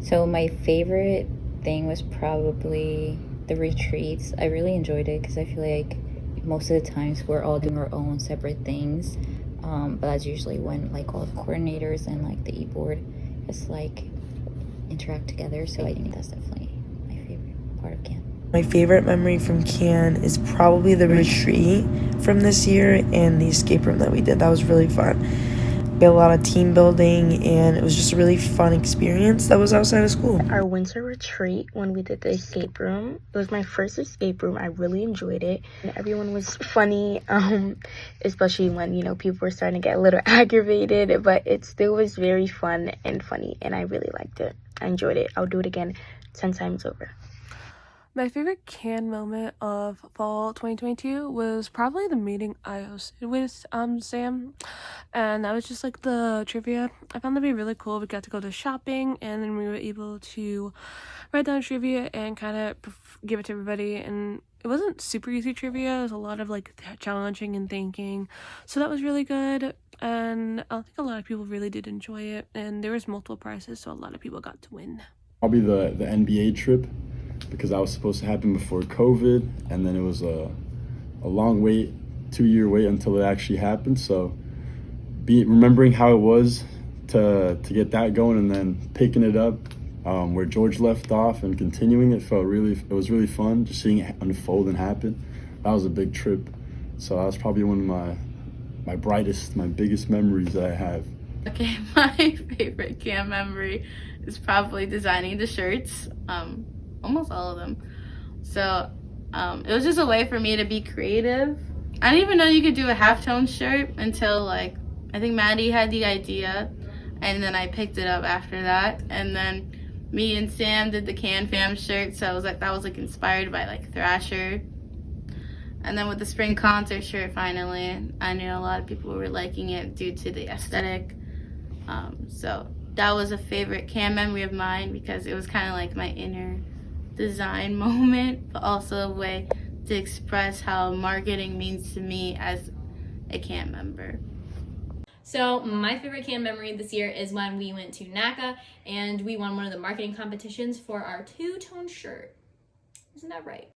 So my favorite thing was probably the retreats. I really enjoyed it because I feel like most of the times we're all doing our own separate things. But that's usually when like all the coordinators and like the e-board just like interact together. So I think that's definitely my favorite part of camp. My favorite memory from Can is probably the retreat from this year and the escape room that we did. That was really fun. We had a lot of team building, and it was just a really fun experience that was outside of school. Our winter retreat, when we did the escape room, it was my first escape room. I really enjoyed it. And everyone was funny, especially when, people were starting to get a little aggravated, but it still was very fun and funny, and I really liked it. I enjoyed it. I'll do it again 10 times over. My favorite Can moment of fall 2022 was probably the meeting I hosted with Sam, and that was just like the trivia. I found that to be really cool. We got to go to shopping, and then we were able to write down trivia and kind of give it to everybody, and it wasn't super easy trivia. It was a lot of like challenging and thinking, so that was really good, and I think a lot of people really did enjoy it, and there was multiple prizes, so a lot of people got to win. Probably the NBA trip, because that was supposed to happen before COVID, and then it was a long wait, 2-year wait until it actually happened. So remembering how it was to get that going and then picking it up where George left off and continuing it it was really fun just seeing it unfold and happen. That was a big trip. So that was probably one of my brightest, my biggest memories that I have. Okay, my favorite camp memory is probably designing the shirts. Almost all of them. So it was just a way for me to be creative. I didn't even know you could do a halftone shirt until like I think Maddie had the idea, and then I picked it up after that. And then me and Sam did the Can Fam shirt, so that was like inspired by like Thrasher. And then with the spring concert shirt, finally, I knew a lot of people were liking it due to the aesthetic. So that was a favorite Can memory of mine because it was kind of like my inner design moment, but also a way to express how marketing means to me as a camp member. So my favorite camp memory this year is when we went to NACA and we won one of the marketing competitions for our two-tone shirt. Isn't that right?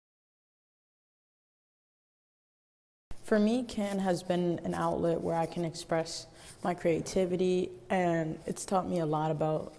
For me, Can has been an outlet where I can express my creativity, and it's taught me a lot about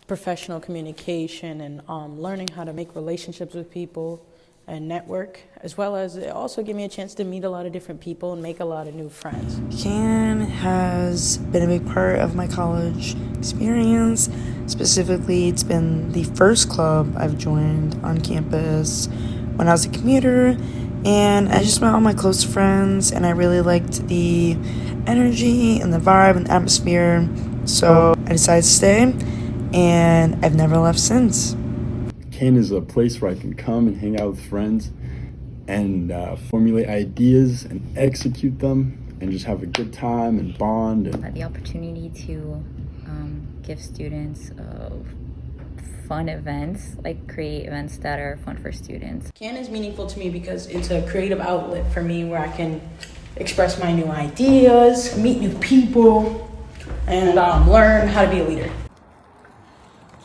professional communication and learning how to make relationships with people and network, as well as it also gave me a chance to meet a lot of different people and make a lot of new friends. Can has been a big part of my college experience. Specifically, it's been the first club I've joined on campus when I was a commuter, and I just met all my close friends, and I really liked the energy and the vibe and the atmosphere, so I decided to stay, and I've never left since. Can is a place where I can come and hang out with friends and formulate ideas and execute them and just have a good time and bond. And The opportunity to give students fun events, like create events that are fun for students. Can is meaningful to me because it's a creative outlet for me where I can express my new ideas, meet new people, and learn how to be a leader.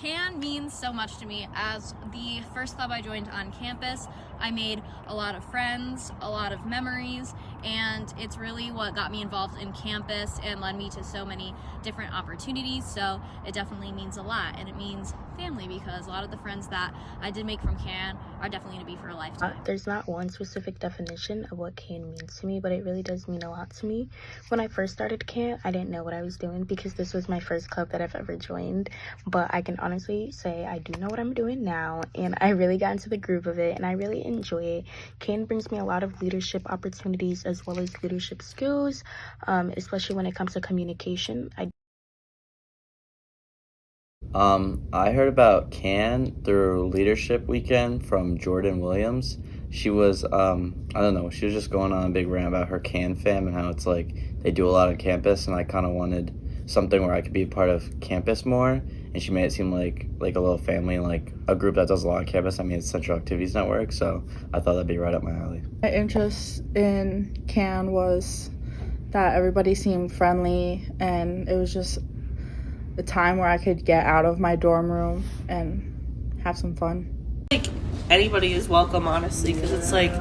Can means so much to me. As the first club I joined on campus, I made a lot of friends, a lot of memories, and it's really what got me involved in campus and led me to so many different opportunities. So it definitely means a lot, and it means family because a lot of the friends that I did make from Can are definitely going to be for a lifetime. There's not one specific definition of what Can means to me, but it really does mean a lot to me. When I first started Can, I didn't know what I was doing because this was my first club that I've ever joined, but I can honestly say I do know what I'm doing now, and I really got into the groove of it, and I really enjoy it. Can brings me a lot of leadership opportunities as well as leadership skills, especially when it comes to communication. I heard about Can through Leadership Weekend from Jordan Williams. She was, I don't know, she was just going on a big rant about her Can fam and how it's like they do a lot on campus, and I kind of wanted something where I could be a part of campus more, and she made it seem like a little family, like a group that does a lot on campus. I mean, it's Central Activities Network, so I thought that'd be right up my alley. My interest in Can was that everybody seemed friendly, and it was just a time where I could get out of my dorm room and have some fun. Like anybody is welcome, honestly, because it's like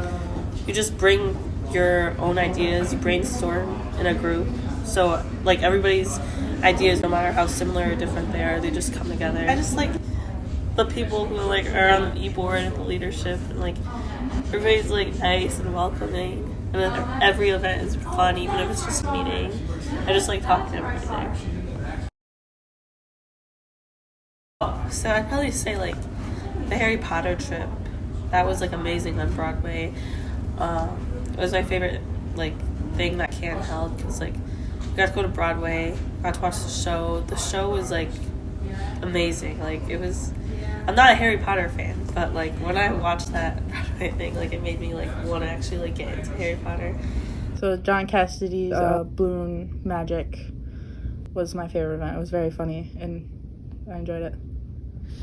you just bring your own ideas, you brainstorm in a group. So like everybody's ideas, no matter how similar or different they are, they just come together. I just like the people who like are on the e-board and the leadership, and like everybody's like nice and welcoming, and then every event is fun, even if it's just a meeting. I just like talking to everybody there. So I'd probably say like the Harry Potter trip. That was like amazing on Broadway. It was my favorite like thing that Can held, because like we got to go to Broadway, got to watch the show. The show was like amazing. Like it was. I'm not a Harry Potter fan, but like when I watched that Broadway thing, like it made me like want to actually like get into Harry Potter. So John Cassidy's Balloon Magic was my favorite event. It was very funny and I enjoyed it.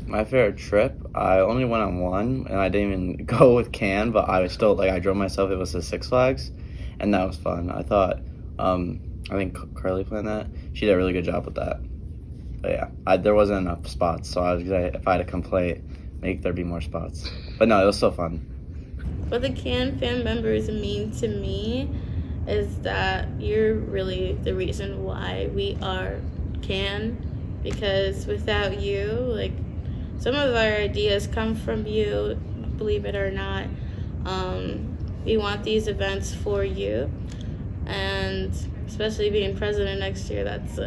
My favorite trip, I only went on one, and I didn't even go with Can, but I was still, like, I drove myself. It was to Six Flags, and that was fun. I thought, I think Carly planned that. She did a really good job with that. But yeah, there wasn't enough spots, so I was gonna, if I had to complain, make there be more spots. But no, it was still fun. What the Can fan members mean to me is that you're really the reason why we are Can, because without you, like, some of our ideas come from you, believe it or not. We want these events for you, and especially being president next year, that's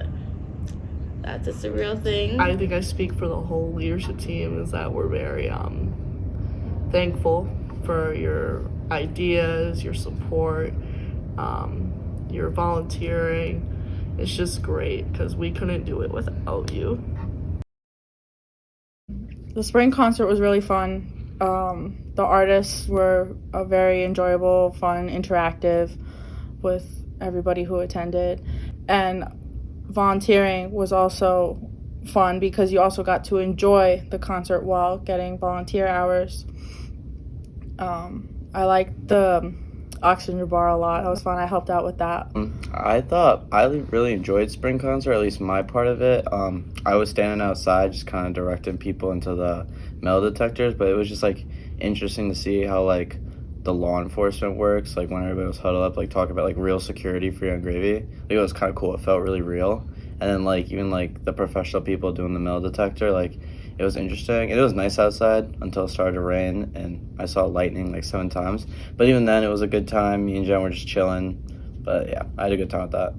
a real thing. I think I speak for the whole leadership team, is that we're very thankful for your ideas, your support, your volunteering. It's just great because we couldn't do it without you. The spring concert was really fun. The artists were very enjoyable, fun, interactive with everybody who attended. And volunteering was also fun because you also got to enjoy the concert while getting volunteer hours. I liked the Oxygen Bar a lot. That was fun. I helped out with that. I thought I really enjoyed spring concert, at least my part of it. I was standing outside just kind of directing people into the metal detectors, but it was just like interesting to see how like the law enforcement works, like when everybody was huddled up, like talking about like real security for Young Gravy. Like, it was kind of cool. It felt really real. And then like even like the professional people doing the metal detector, like it was interesting. It was nice outside until it started to rain, and I saw lightning like 7 times. But even then, it was a good time. Me and Jen were just chilling. But yeah, I had a good time with that.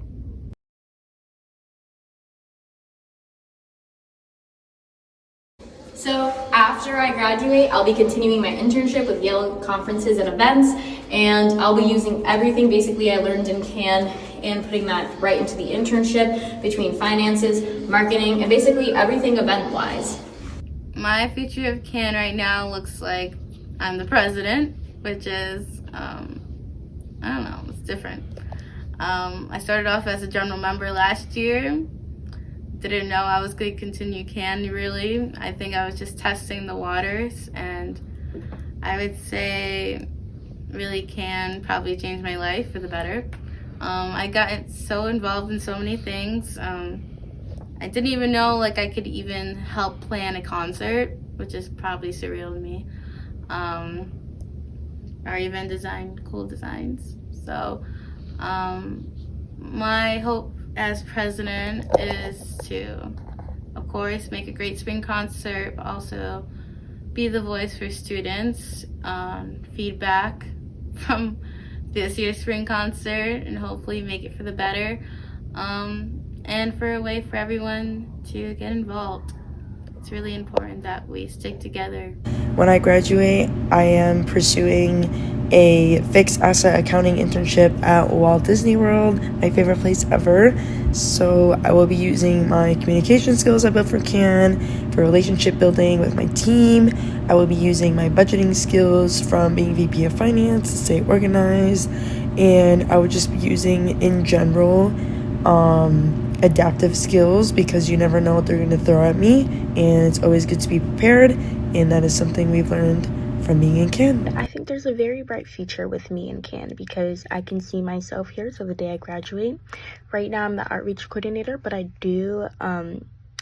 So after I graduate, I'll be continuing my internship with Yale Conferences and Events, and I'll be using everything basically I learned in Can and putting that right into the internship between finances, marketing, and basically everything event-wise. My future of Can right now looks like I'm the president, which is, I don't know, it's different. I started off as a general member last year. Didn't know I was going to continue Can, really. I think I was just testing the waters, and I would say really Can probably changed my life for the better. I got so involved in so many things. I didn't even know like I could even help plan a concert, which is probably surreal to me. Or even design cool designs. So my hope as president is to, of course, make a great spring concert, but also be the voice for students, feedback from this year's spring concert, and hopefully make it for the better, and for a way for everyone to get involved. It's really important that we stick together. When I graduate, I am pursuing a fixed asset accounting internship at Walt Disney World, my favorite place ever. So I will be using my communication skills I built for Can, for relationship building with my team. I will be using my budgeting skills from being VP of Finance to stay organized. And I would just be using, in general, adaptive skills, because you never know what they're going to throw at me, and it's always good to be prepared, and that is something we've learned from being in Can. I think there's a very bright future with me in Can because I can see myself here till the day I graduate. Right now I'm the outreach coordinator, but I do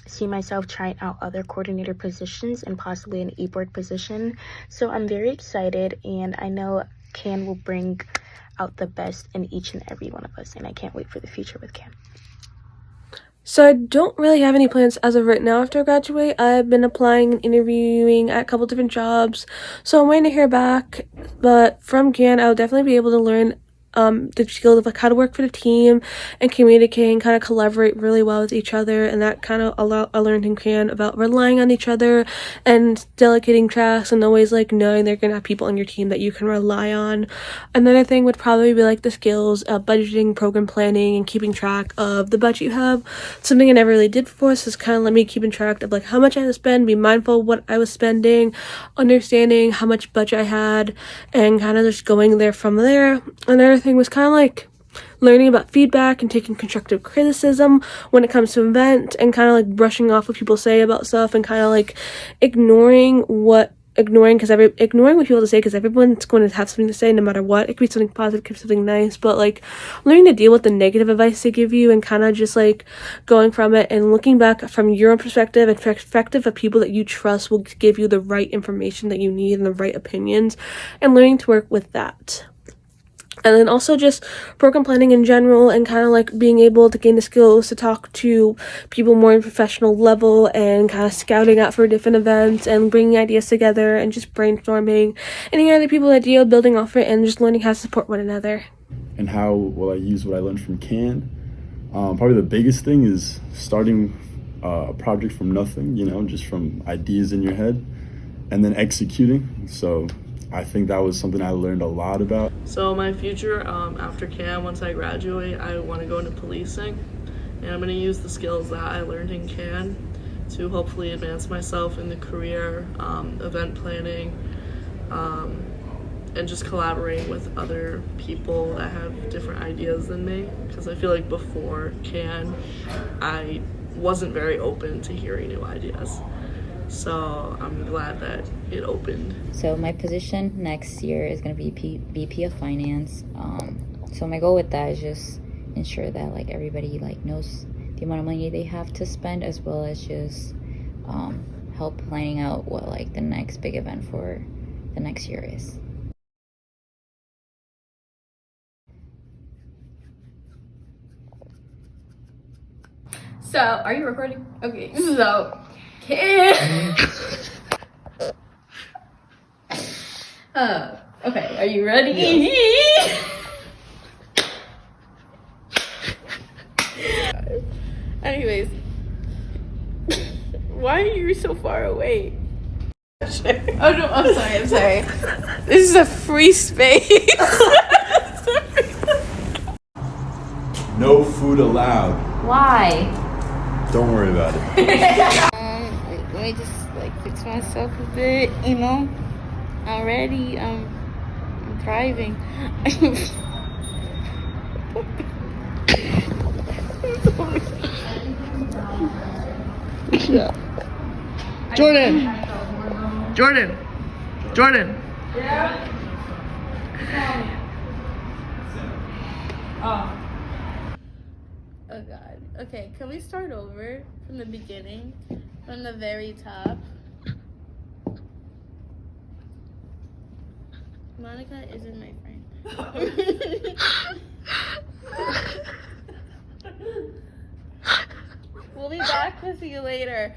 see myself trying out other coordinator positions and possibly an e-board position. So I'm very excited, and I know CAN will bring out the best in each and every one of us, and I can't wait for the future with CAN. So I don't really have any plans as of right now after I graduate. I've been applying and interviewing at a couple different jobs, so I'm waiting to hear back. But from CAN, I'll definitely be able to learn the skills of like how to work for the team and communicate and kind of collaborate really well with each other, and that kind of I learned in CAN about relying on each other and delegating tasks and always like knowing they're gonna have people on your team that you can rely on. Another thing would probably be like the skills of budgeting, program planning, and keeping track of the budget you have. Something I never really did before, so it's kind of let me keeping track of like how much I had to spend, be mindful of what I was spending, understanding how much budget I had, and kind of just going there from there. Another thing was kind of like learning about feedback and taking constructive criticism when it comes to event, and kind of like brushing off what people say about stuff, and kind of like ignoring what people say, because everyone's going to have something to say no matter what. It could be something positive, it could be something nice, but like learning to deal with the negative advice they give you, and kind of just like going from it and looking back from your own perspective and perspective of people that you trust will give you the right information that you need and the right opinions, and learning to work with that. And then also just program planning in general, and kind of like being able to gain the skills to talk to people more in professional level, and kind of scouting out for different events and bringing ideas together and just brainstorming any other people's idea, building off it, and just learning how to support one another. And how will I use what I learned from CAN? Probably the biggest thing is starting a project from nothing, just from ideas in your head, and then executing. So I think that was something I learned a lot about. So my future after CAN, once I graduate, I want to go into policing, and I'm going to use the skills that I learned in CAN to hopefully advance myself in the career, event planning, and just collaborating with other people that have different ideas than me, because I feel like before CAN I wasn't very open to hearing new ideas. So I'm glad that it opened. So my position next year is going to be VP of Finance. So my goal with that is just ensure that like everybody like knows the amount of money they have to spend, as well as just help planning out what like the next big event for the next year is. So, are you recording? Okay, so CAN. Okay, are you ready? Yes. Anyways, why are you so far away? Oh no, I'm sorry. This is a free space. No food allowed. Why? Don't worry about it. Let me just like fix myself a bit, I'm ready. I'm thriving. Jordan. Yeah. Oh God. Okay, can we start over from the beginning, from the very top? Monica isn't my friend. We'll be back to see you later.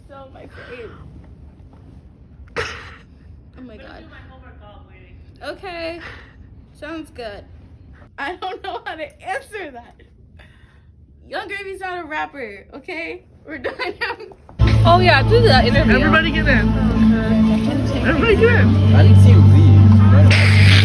So my face. Oh my God. Okay. Sounds good. I don't know how to answer that. Young Gravy's not a rapper, okay? We're done now. Oh yeah, do that interview. Everybody get in. Everybody get in. I didn't see you leave.